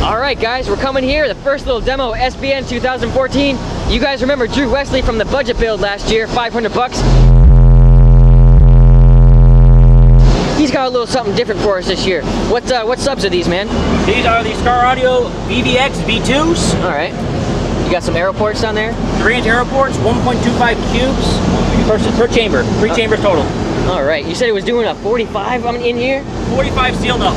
All right, guys, we're coming here. The first little demo, SBN 2014. You guys remember Drew Wesley from the budget build last year, 500 bucks. He's got a little something different for us this year. What subs are these, man? These are the Skar Audio VVX V2s. All right. You got some arrow ports down there? 3-inch arrow ports, 1.25 cubes per chamber. 3 chambers total. All right. You said it was doing a 45 in here? 45 sealed up.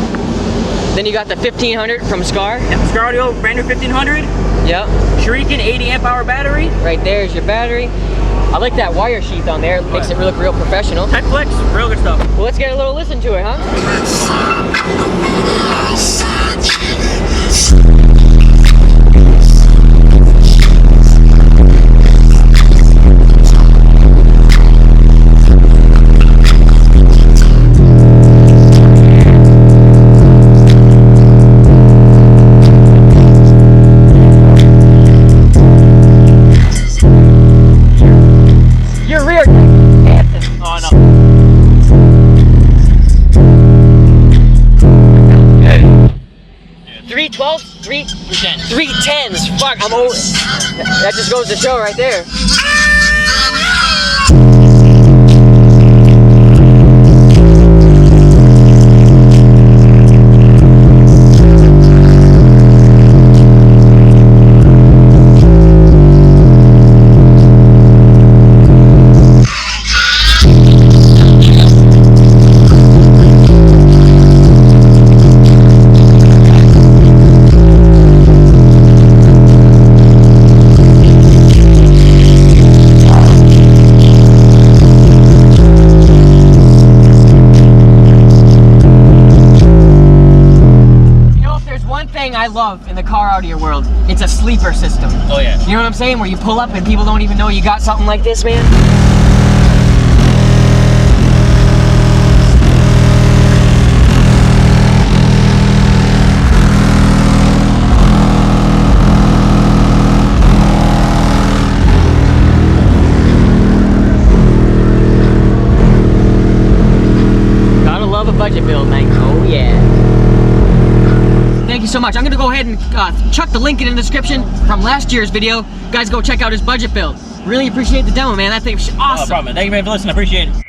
Then you got the 1500 from Skar. Yep, Skar Audio brand new 1500. Yep. Shuriken 80 amp hour battery. Right there's your battery. I like that wire sheath on there. It makes it look real professional. Tech flex, real good stuff. Well, let's get a little listen to it, huh? Your rear. Oh no. 312s? 310s. 310s. Fuck, I'm old. That just goes to show right there. I love in the car audio world, it's a sleeper system. Oh yeah. You know what I'm saying? Where you pull up and people don't even know you got something like this, man. Gotta love a budget build, man. Oh yeah. Thank you so much. I'm gonna go ahead and chuck the link in the description from last year's video. Guys, go check out his budget build. Really appreciate the demo, man. That thing's awesome. No problem. Thank you, man, for listening. I appreciate it.